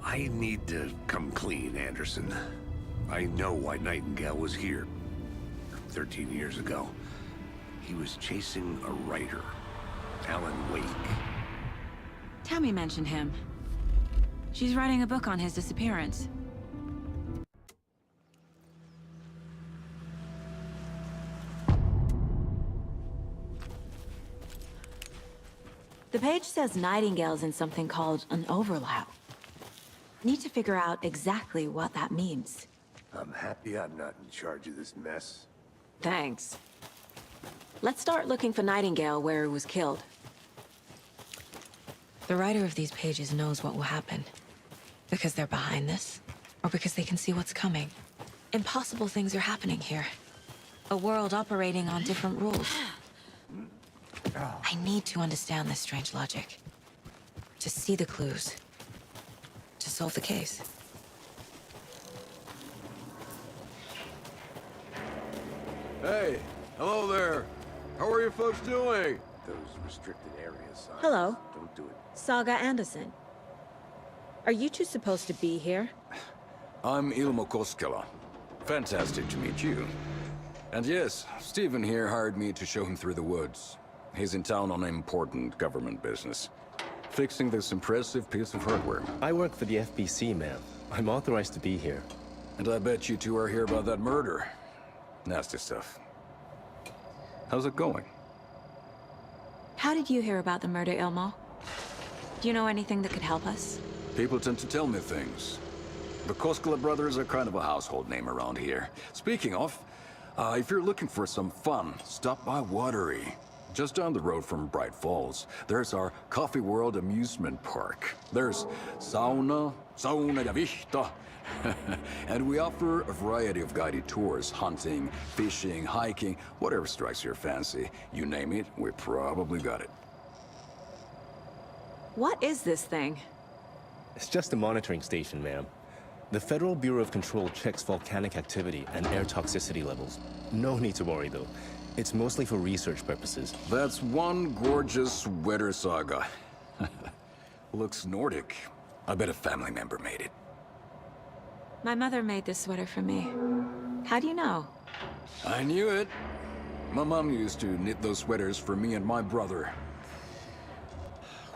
I need to come clean, Anderson. I know why Nightingale was here 13 years ago. He was chasing a writer, Alan Wake. Tammy mentioned him. She's writing a book on his disappearance. The page says Nightingale's in something called an overlap. Need to figure out exactly what that means. I'm happy I'm not in charge of this mess. Thanks. Let's start looking for Nightingale where he was killed. The writer of these pages knows what will happen. Because they're behind this, or because they can see what's coming. Impossible things are happening here. A world operating on different rules. I need to understand this strange logic. To see the clues. To solve the case. Hey, hello there. How are you folks doing? Those restricted areas signs. Hello. Don't do it. Saga Anderson. Are you two supposed to be here? I'm Ilmo Koskela. Fantastic to meet you. And yes, Stephen here hired me to show him through the woods. He's in town on important government business. Fixing this impressive piece of hardware. I work for the FBC, ma'am. I'm authorized to be here. And I bet you two are here about that murder. Nasty stuff. How's it going? How did you hear about the murder, Ilmo? Do you know anything that could help us? People tend to tell me things. The Koskela brothers are kind of a household name around here. Speaking of, if you're looking for some fun, stop by Watery. Just down the road from Bright Falls, there's our Coffee World amusement park. There's sauna ja vihta. And we offer a variety of guided tours, hunting, fishing, hiking, whatever strikes your fancy. You name it, we probably got it. What is this thing? It's just a monitoring station, ma'am. The Federal Bureau of Control checks volcanic activity and air toxicity levels. No need to worry, though. It's mostly for research purposes. That's one gorgeous sweater, Saga. Looks Nordic. I bet a family member made it. My mother made this sweater for me. How do you know? I knew it. My mom used to knit those sweaters for me and my brother.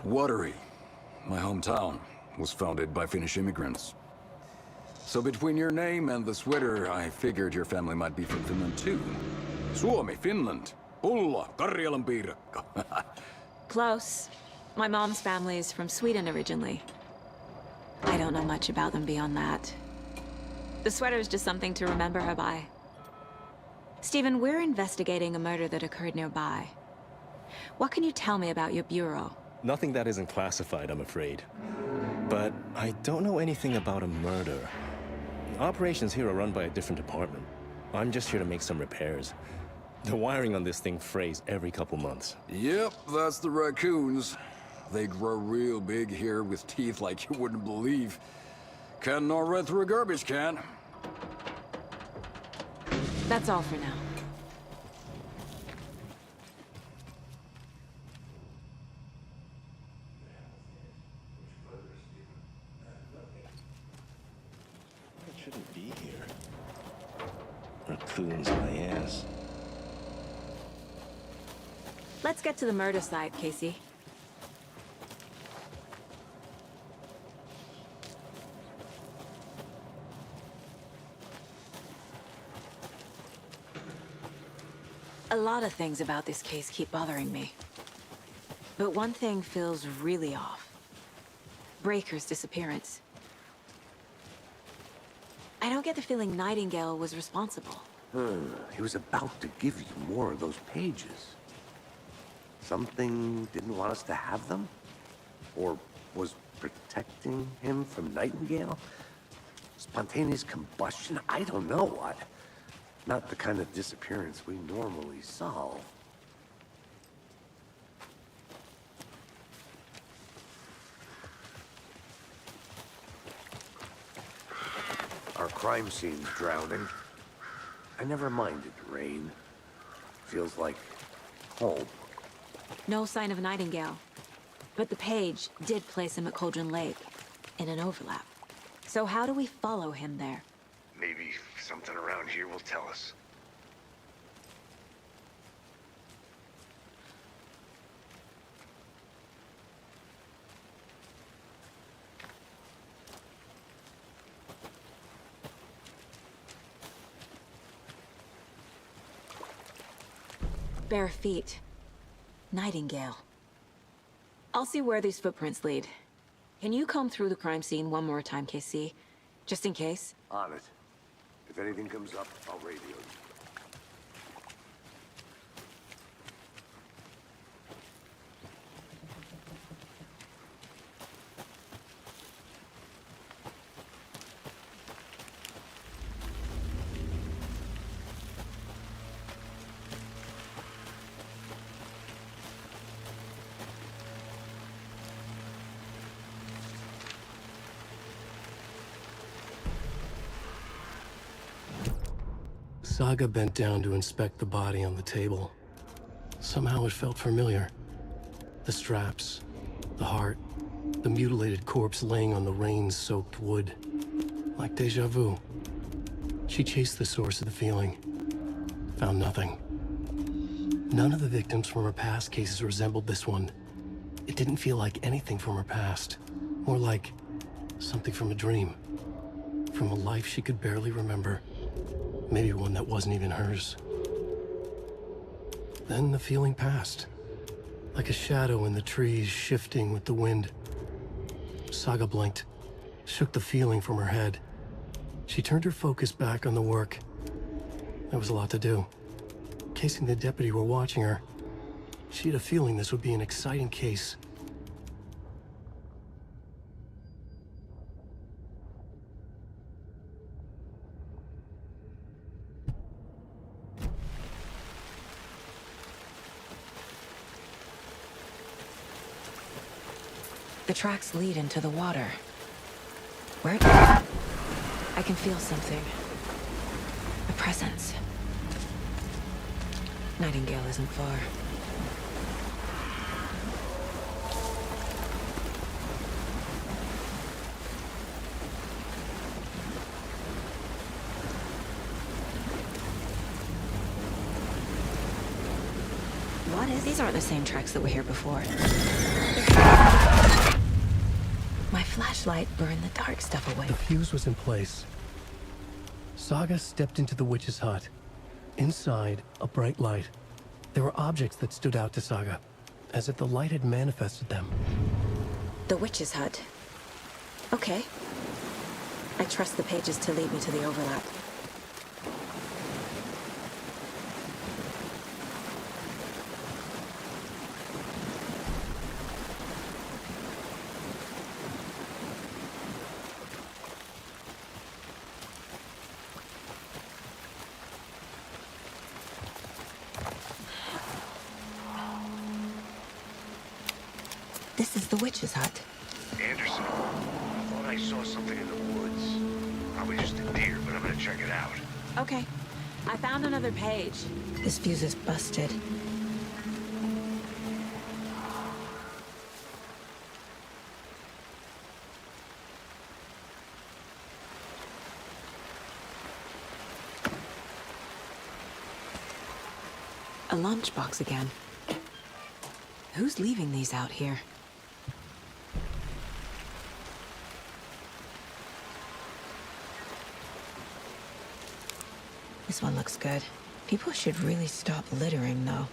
Watery, my hometown, was founded by Finnish immigrants. So between your name and the sweater, I figured your family might be from Finland too. Suomi, Finland. Pulla, Karjalan piirakka. Close. My mom's family is from Sweden originally. I don't know much about them beyond that. The sweater is just something to remember her by. Stephen, we're investigating a murder that occurred nearby. What can you tell me about your bureau? Nothing that isn't classified, I'm afraid. But I don't know anything about a murder. Operations here are run by a different department. I'm just here to make some repairs. The wiring on this thing frays every couple months. Yep, that's the raccoons. They grow real big here with teeth like you wouldn't believe. Can't gnaw right through a garbage can. That's all for now. I shouldn't be here. Raccoons, my ass. Let's get to the murder site, Casey. A lot of things about this case keep bothering me. But one thing feels really off. Breaker's disappearance. I don't get the feeling Nightingale was responsible. He was about to give you more of those pages. Something didn't want us to have them? Or was protecting him from Nightingale? Spontaneous combustion? I don't know. Not the kind of disappearance we normally solve. Our crime scene's drowning. I never minded rain. Feels like home. No sign of Nightingale. But the page did place him at Cauldron Lake, in an overlap. So how do we follow him there? Maybe something around here will tell us. Bare feet. Nightingale. I'll see where these footprints lead. Can you comb through the crime scene one more time, KC? Just in case? On it. If anything comes up, I'll radio you. Saga bent down to inspect the body on the table. Somehow it felt familiar. The straps, the heart, the mutilated corpse laying on the rain-soaked wood. Like deja vu. She chased the source of the feeling. Found nothing. None of the victims from her past cases resembled this one. It didn't feel like anything from her past. More like something from a dream. From a life she could barely remember. Maybe one that wasn't even hers. Then the feeling passed. Like a shadow in the trees shifting with the wind. Saga blinked, shook the feeling from her head. She turned her focus back on the work. There was a lot to do. Casey and the deputy were watching her. She had a feeling this would be an exciting case. The tracks lead into the water. Where? I can feel something. A presence. Nightingale isn't far. What is? These aren't the same tracks that were here before. My flashlight burned the dark stuff away. The fuse was in place. Saga stepped into the witch's hut. Inside, a bright light. There were objects that stood out to Saga, as if the light had manifested them. The witch's hut. Okay. I trust the pages to lead me to the overlap. This is the witch's hut. Anderson, I thought I saw something in the woods. Probably just a deer, but I'm gonna check it out. Okay. I found another page. This fuse is busted. A lunchbox again. Who's leaving these out here? This one looks good. People should really stop littering, though.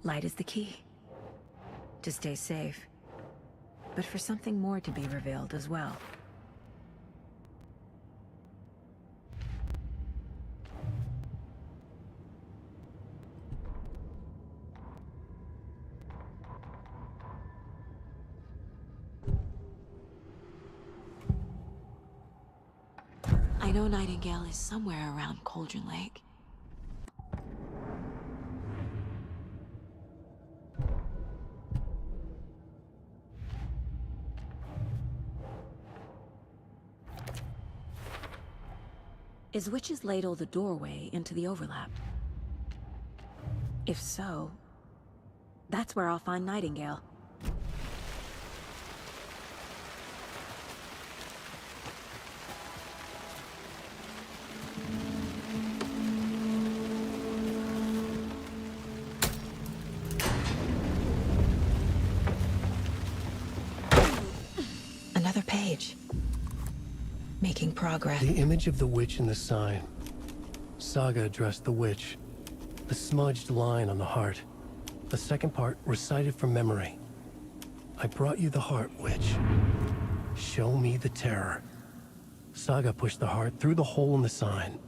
Light is the key. To stay safe. But for something more to be revealed as well. know Nightingale is somewhere around Cauldron Lake. Is Witch's Ladle the doorway into the overlap? If so, that's where I'll find Nightingale. Another page. Making progress. The image of the witch in the sign. Saga addressed the witch. The smudged line on the heart. The second part recited from memory. I brought you the heart, witch. Show me the terror. Saga pushed the heart through the hole in the sign.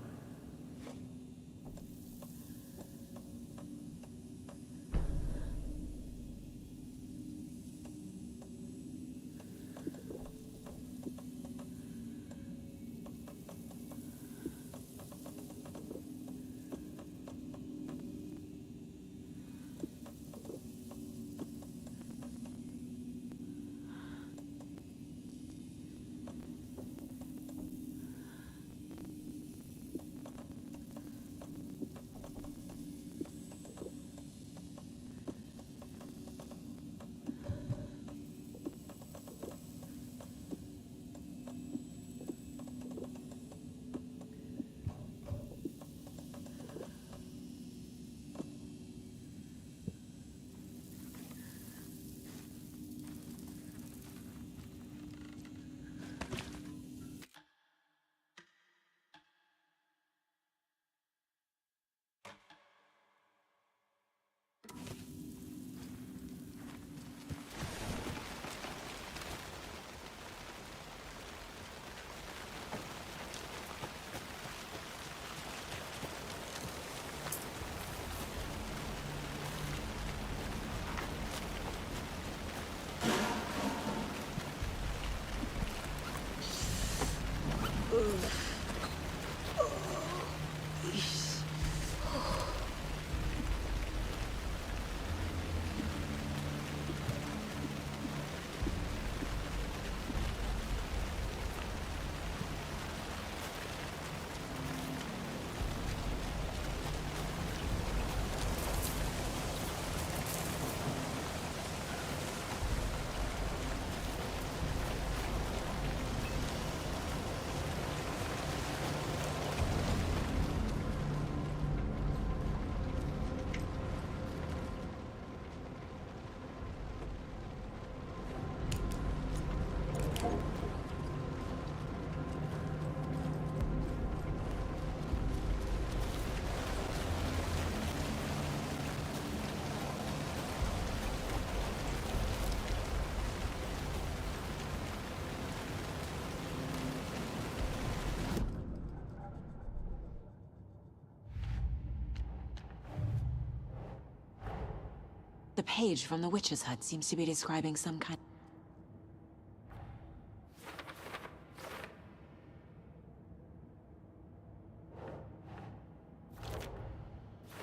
The page from the witch's hut seems to be describing some kind...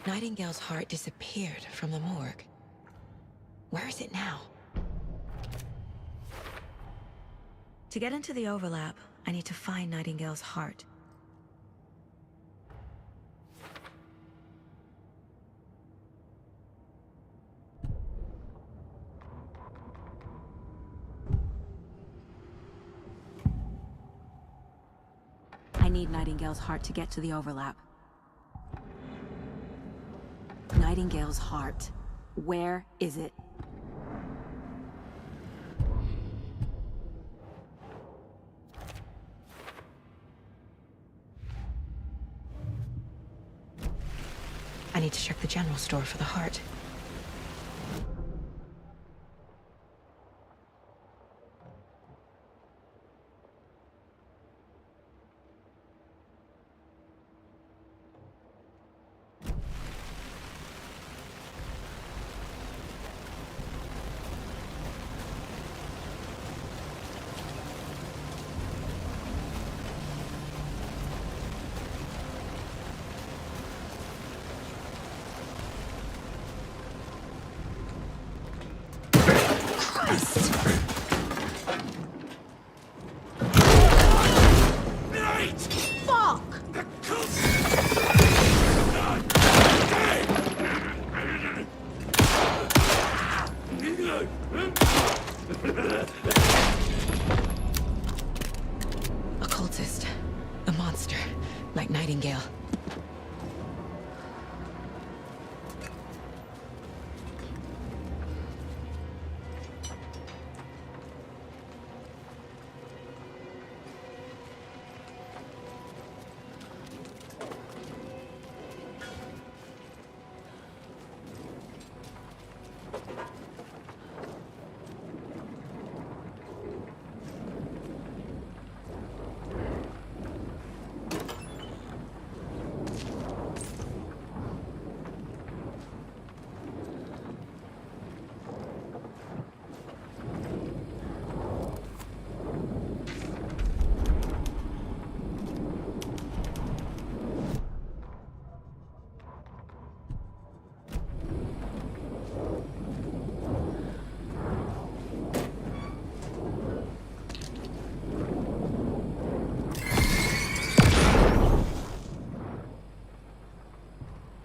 Nightingale's heart disappeared from the morgue. Where is it now? To get into the overlap, I need to find Nightingale's heart. I need Nightingale's heart to get to the overlap. Nightingale's heart. Where is it? I need to check the general store for the heart. A cultist. A monster. Like Nightingale.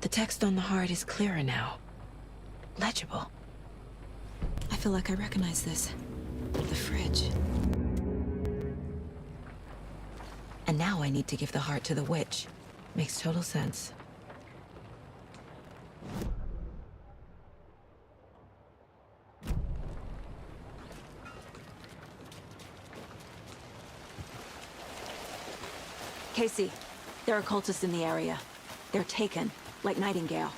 The text on the heart is clearer now. Legible. I feel like I recognize this. The fridge. And now I need to give the heart to the witch. Makes total sense. Casey, there are cultists in the area. They're taken, like Nightingale.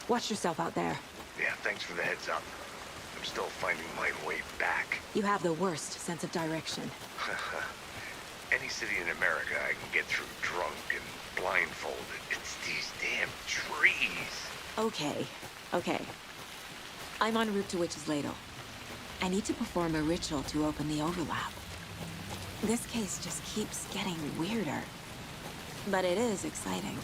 Watch yourself out there. Yeah, thanks for the heads up. I'm still finding my way back. You have the worst sense of direction. Any city in America I can get through drunk and blindfolded. It's these damn trees. Okay. I'm en route to Witch's Ladle. I need to perform a ritual to open the overlap. This case just keeps getting weirder. But it is exciting.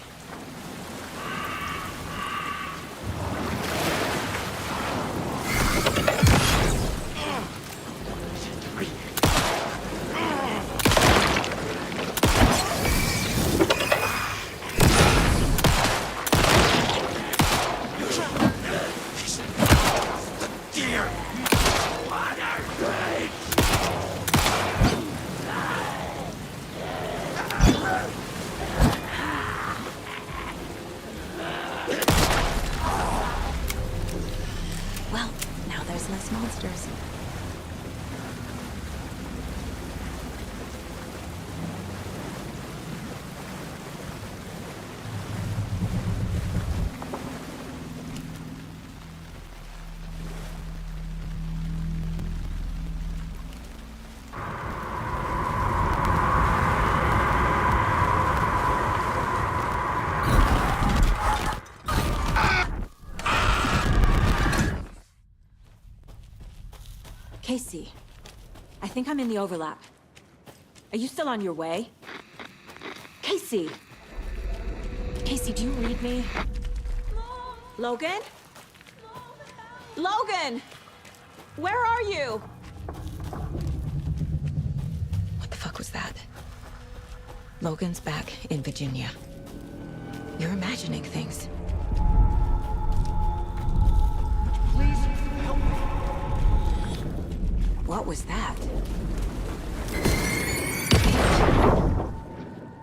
Well, now there's less monsters. Casey, I think I'm in the overlap. Are you still on your way? Casey! Casey, do you read me? Logan? Logan! Where are you? What the fuck was that? Logan's back in Virginia. You're imagining things. Please help me. What was that?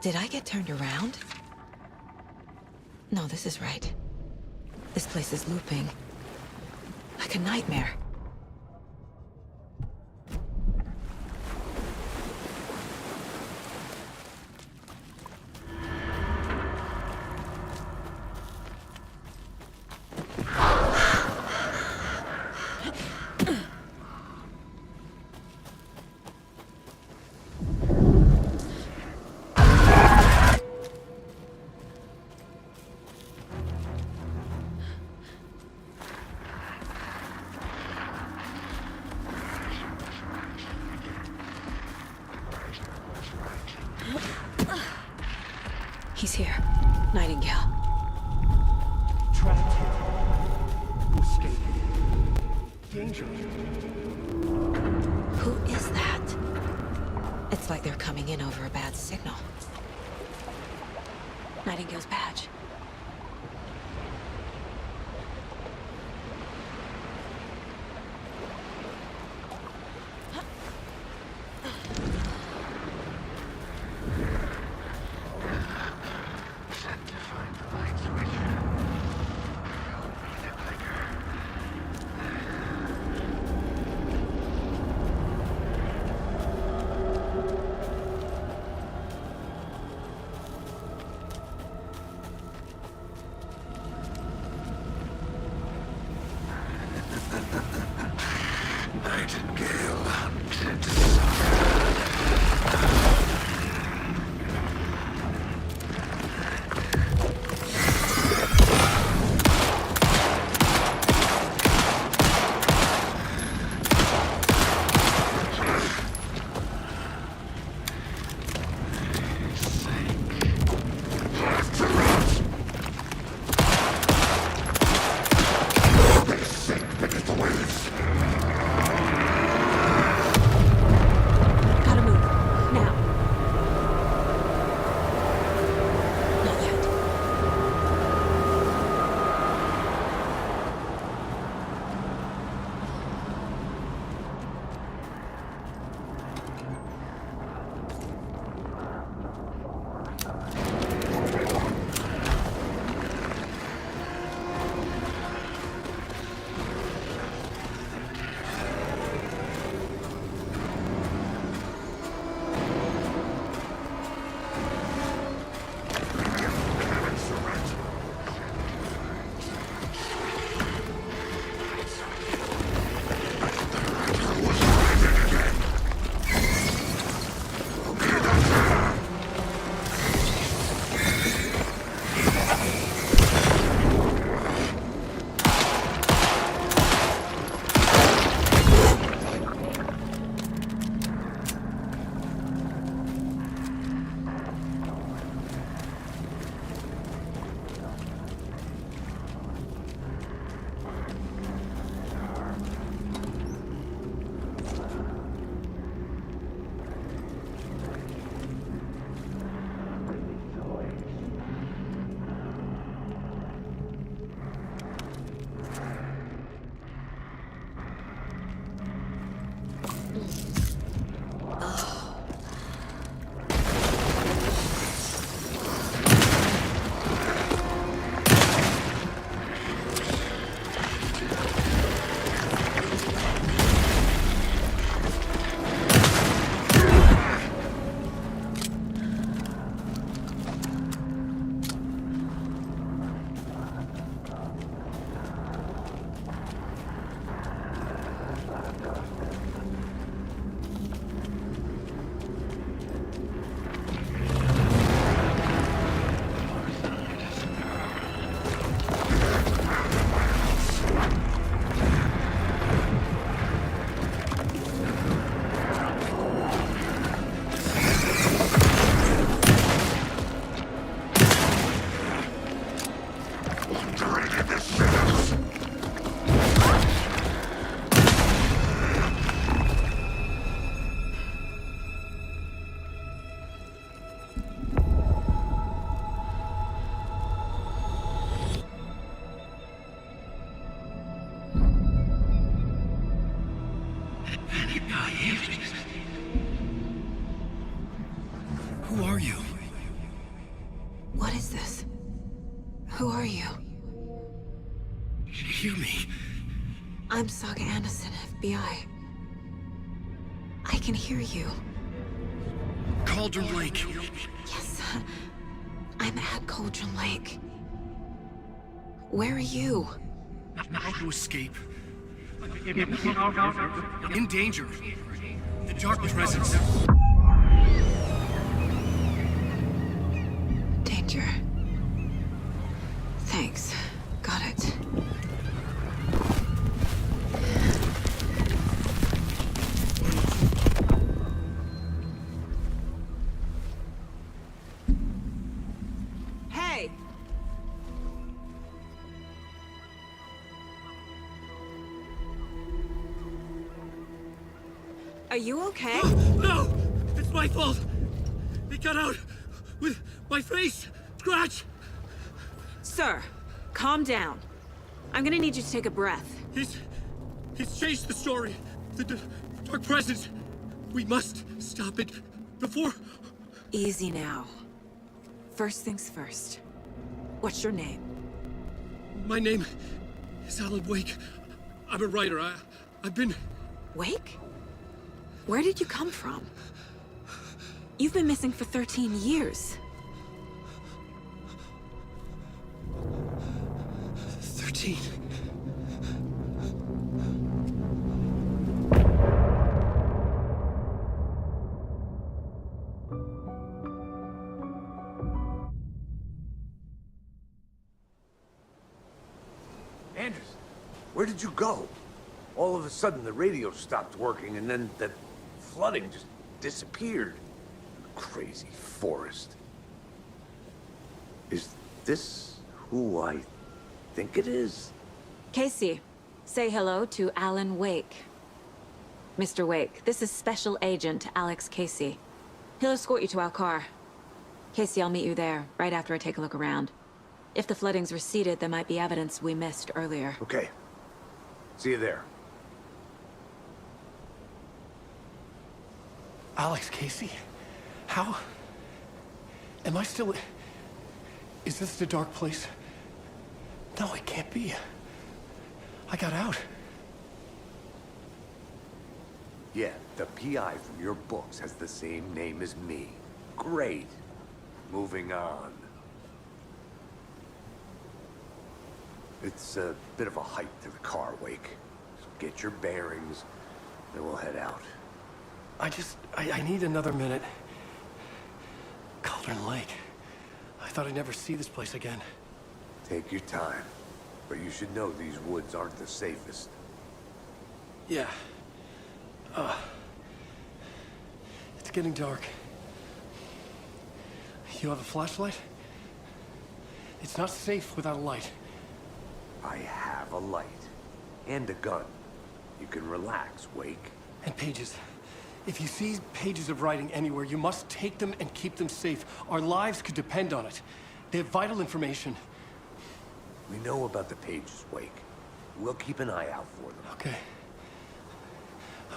Did I get turned around? No, this is right. This place is looping. Like a nightmare. He's here. Nightingale. Trapped here. Escape. Danger. Who is that? It's like they're coming in over a bad signal. Nightingale's badge. Nightingale hunted. Gotta move. Now. Not yet. Who are you? What is this? Who are you? Hear me. I'm Saga Anderson, FBI. I can hear you. Cauldron Lake. Yes, I'm at Cauldron Lake. Where are you? How to escape. In danger. The dark presence. Danger. Thanks. Got it. Hey! Are you okay? No! It's my fault! It got out with my face! Scratch! Sir, calm down. I'm gonna need you to take a breath. He's changed the story. The dark presence. We must stop it before... Easy now. First things first. What's your name? My name is Alan Wake. I'm a writer. I've been... Wake? Where did you come from? You've been missing for 13 years. 13. Anders, where did you go? All of a sudden, the radio stopped working, and then the flooding just disappeared. Crazy forest. Is this who I think it is? Casey, say hello to Alan Wake. Mr. Wake, this is Special Agent Alex Casey. He'll escort you to our car. Casey, I'll meet you there, right after I take a look around. If the flooding's receded, there might be evidence we missed earlier. Okay. See you there. Alex Casey? How? Am I still... Is this the dark place? No, it can't be. I got out. Yeah, the PI from your books has the same name as me. Great. Moving on. It's a bit of a hike to the car, Wake. So get your bearings, then we'll head out. I need another minute. Cauldron Lake. I thought I'd never see this place again. Take your time. But you should know these woods aren't the safest. Yeah. It's getting dark. You have a flashlight? It's not safe without a light. I have a light. And a gun. You can relax, Wake. And pages. If you see pages of writing anywhere, you must take them and keep them safe. Our lives could depend on it. They have vital information. We know about the pages, Wake. We'll keep an eye out for them. Okay.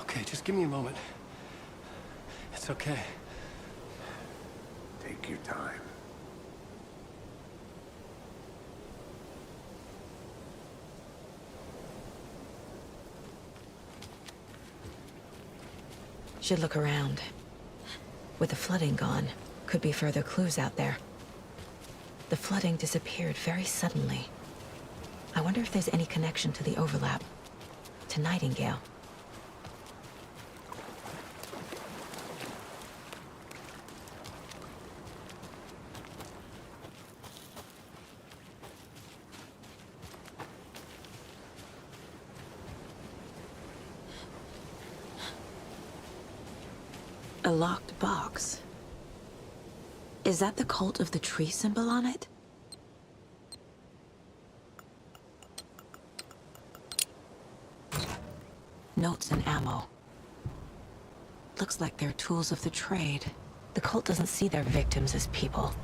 Okay, just give me a moment. It's okay. Take your time. Should look around. With the flooding gone, could be further clues out there. The flooding disappeared very suddenly. I wonder if there's any connection to the overlap. To Nightingale. A locked box. Is that the cult of the tree symbol on it? Notes and ammo. Looks like they're tools of the trade. The cult doesn't see their victims as people.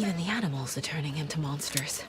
Even the animals are turning into monsters.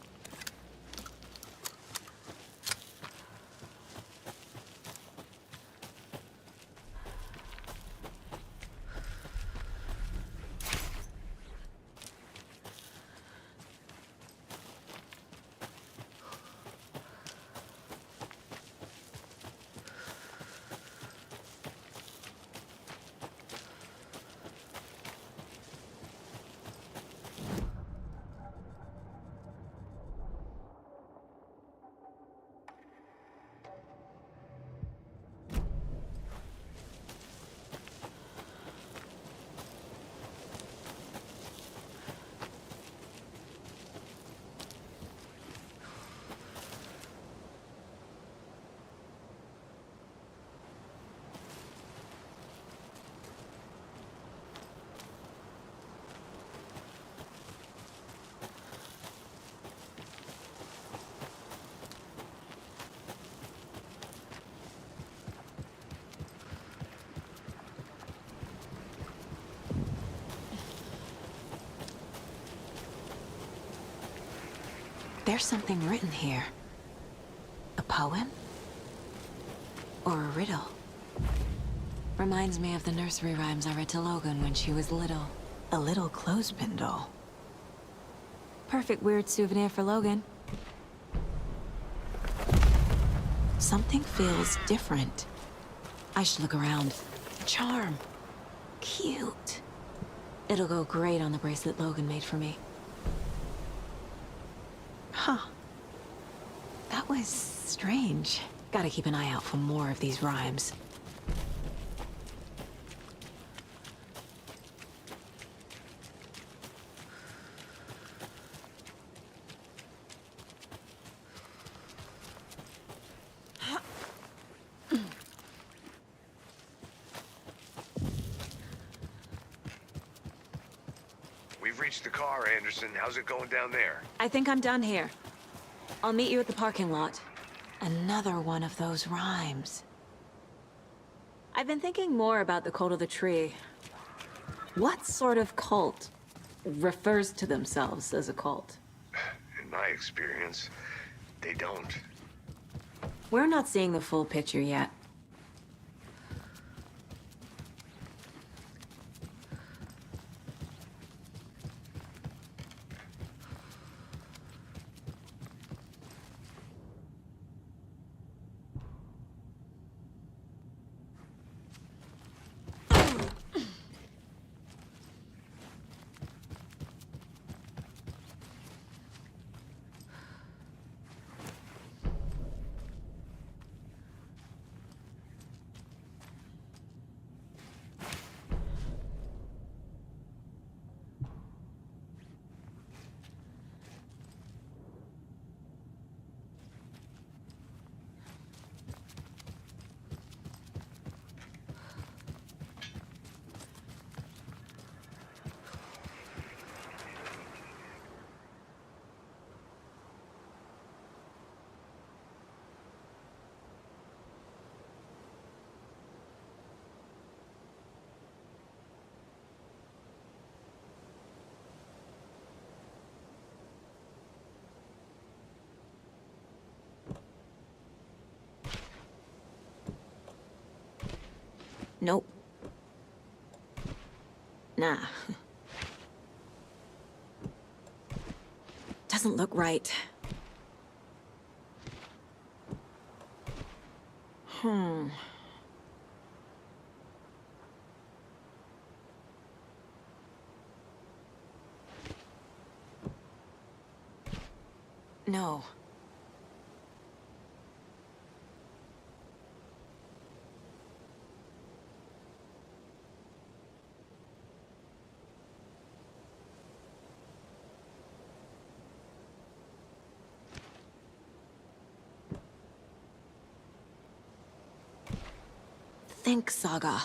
There's something written here. A poem? Or a riddle? Reminds me of the nursery rhymes I read to Logan when she was little. A little clothespin doll. Perfect weird souvenir for Logan. Something feels different. I should look around. Charm. Cute. It'll go great on the bracelet Logan made for me. Huh. That was strange. Gotta keep an eye out for more of these rhymes. We've reached the car, Anderson. How's it going down there? I think I'm done here. I'll meet you at the parking lot. Another one of those rhymes. I've been thinking more about the cult of the tree. What sort of cult refers to themselves as a cult? In my experience, they don't. We're not seeing the full picture yet. Nope. Nah. Doesn't look right. No. Think, Saga.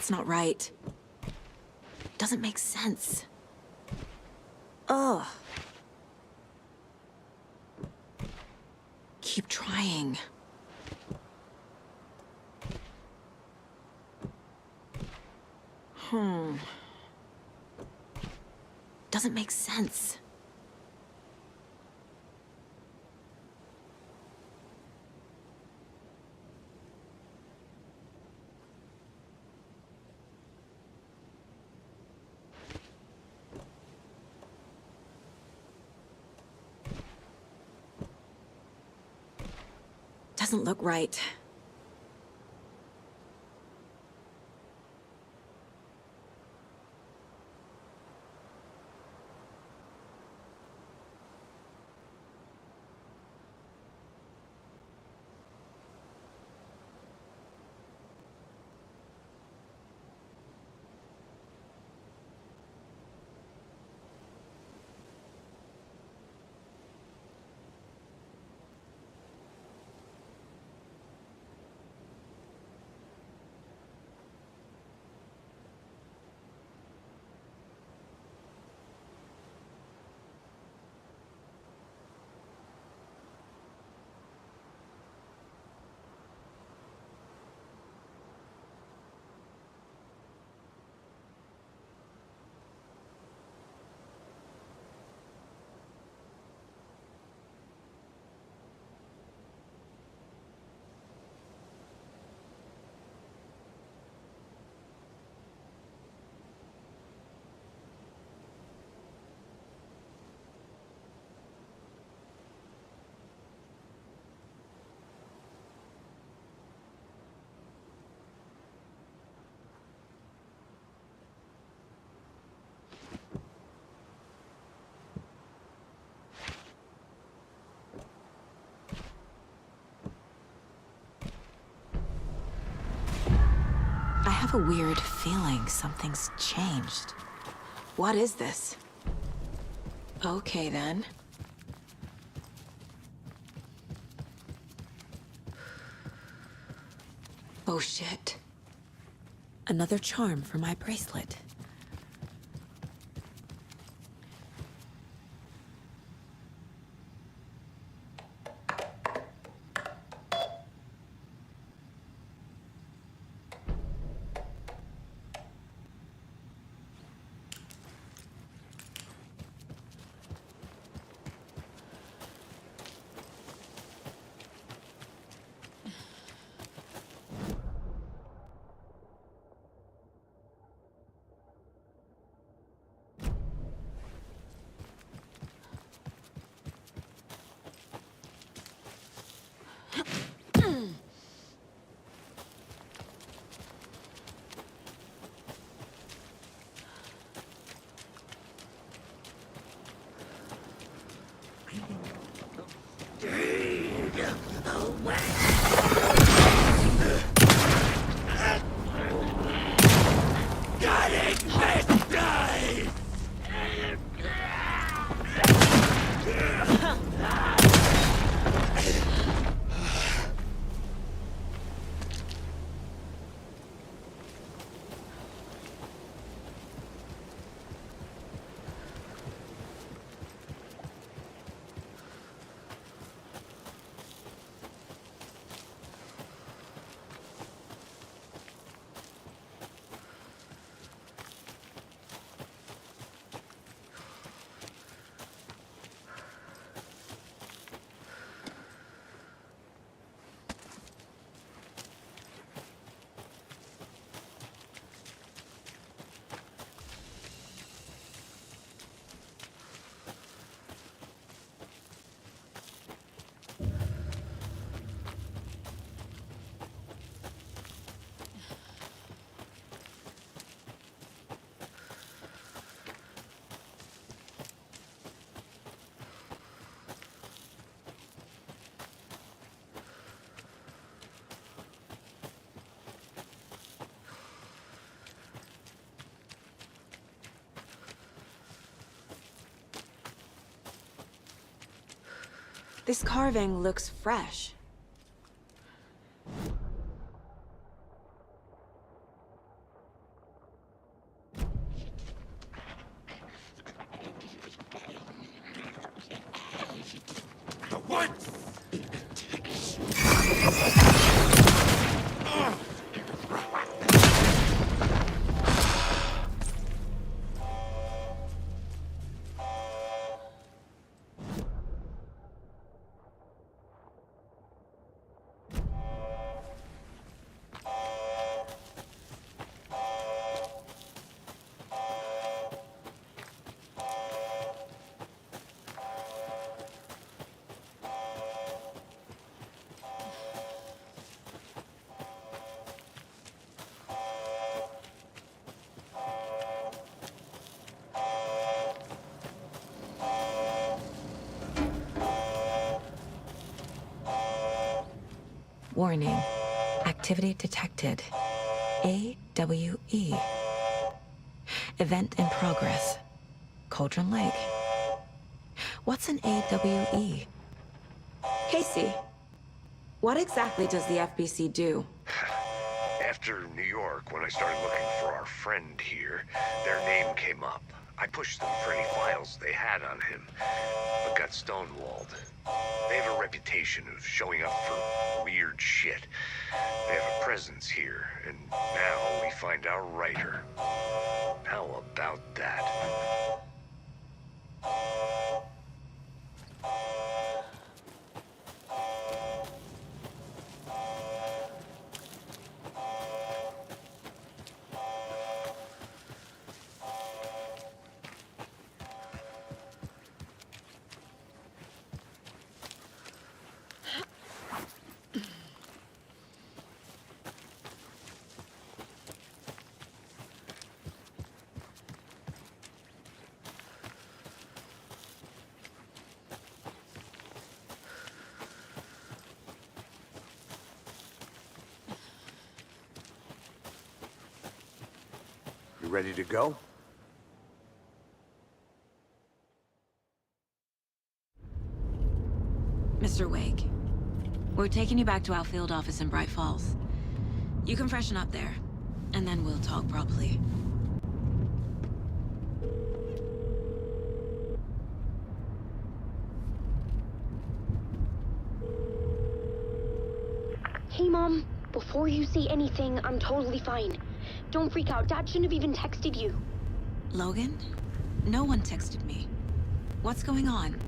That's not right. Doesn't make sense. Ugh. Keep trying. Doesn't make sense. Doesn't look right. I have a weird feeling something's changed. What is this? Okay, then. Oh, shit. Another charm for my bracelet. This carving looks fresh. Warning. Activity detected. AWE. Event in progress. Cauldron Lake. What's an AWE? Casey, what exactly does the FBC do? After New York, when I started looking for our friend here, their name came up. I pushed them for any files they had on him, but got stonewalled. They have a reputation of showing up for weird shit. They have a presence here, and now we find our writer. How about that? You ready to go? Mr. Wake, we're taking you back to our field office in Bright Falls. You can freshen up there, and then we'll talk properly. Hey, Mom. Before you say anything, I'm totally fine. Don't freak out. Dad shouldn't have even texted you. Logan? No one texted me. What's going on?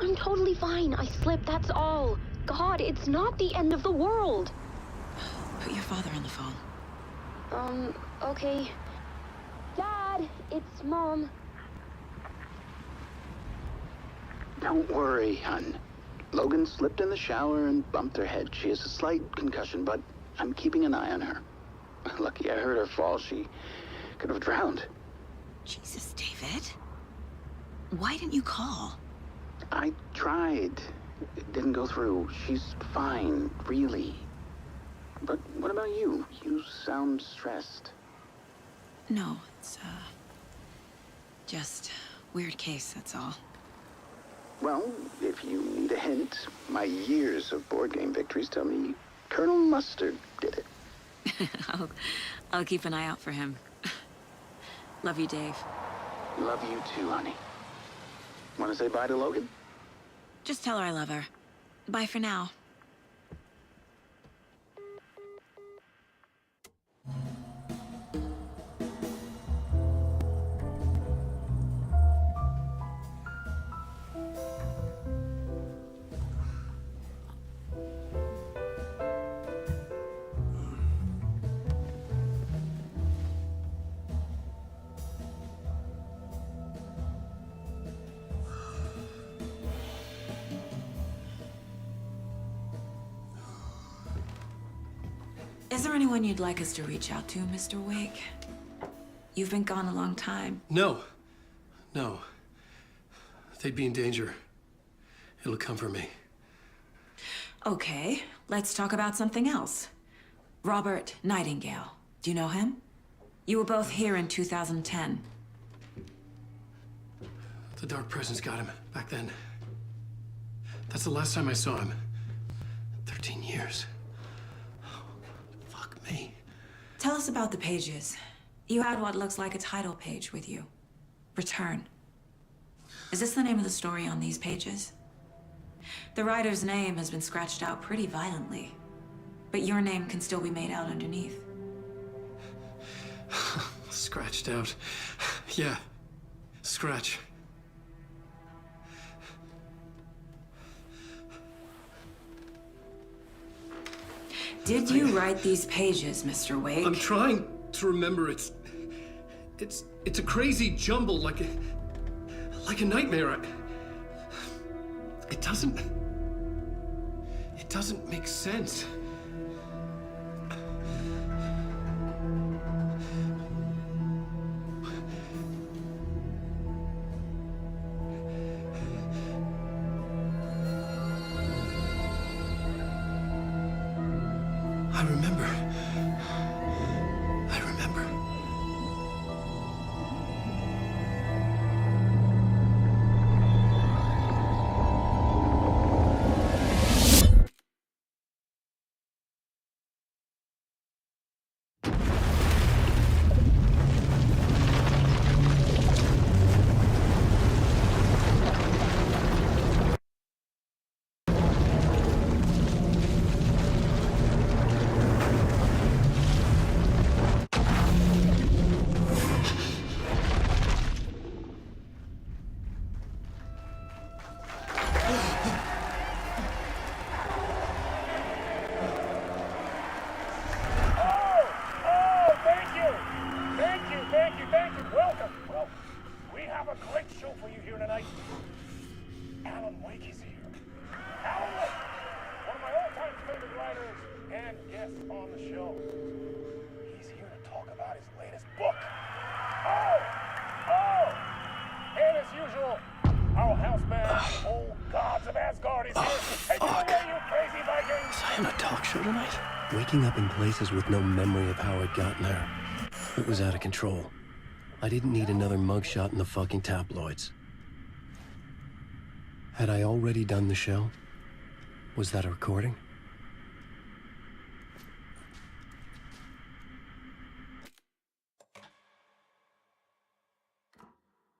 I'm totally fine. I slipped, that's all. God, it's not the end of the world. Put your father on the phone. Okay. Dad, it's Mom. Don't worry, hon. Logan slipped in the shower and bumped her head. She has a slight concussion, but I'm keeping an eye on her. Lucky I heard her fall. She could have drowned. Jesus, David. Why didn't you call? I tried. It didn't go through. She's fine, really. But what about you? You sound stressed. No, it's, just weird case, that's all. Well, if you need a hint, my years of board game victories tell me Colonel Mustard did it. I'll keep an eye out for him. Love you, Dave. Love you too, honey. Want to say bye to Logan? Just tell her I love her. Bye for now. Is there anyone you'd like us to reach out to, Mr. Wake? You've been gone a long time. No. They'd be in danger. It'll come for me. Okay, let's talk about something else. Robert Nightingale. Do you know him? You were both here in 2010. The Dark Presence got him back then. That's the last time I saw him. 13 years. Fuck me. Tell us about the pages. You had what looks like a title page with you. Return. Is this the name of the story on these pages? The writer's name has been scratched out pretty violently, but your name can still be made out underneath. Scratched out. Yeah. Scratch. Did you write these pages, Mr. Wake? I'm trying to remember. It's a crazy jumble, like a nightmare. It doesn't make sense. remember. I remember. Welcome. Well, we have a great show for you here tonight. Alan Wake is here. Alan Wake, one of my all-time favorite writers and guests on the show. He's here to talk about his latest book. And as usual, our house band, old gods of Asgard, is here to take it away, you crazy Vikings! Was I on a talk show tonight? Waking up in places with no memory of how I'd gotten there. It was out of control. I didn't need another mugshot in the fucking tabloids. Had I already done the show? Was that a recording?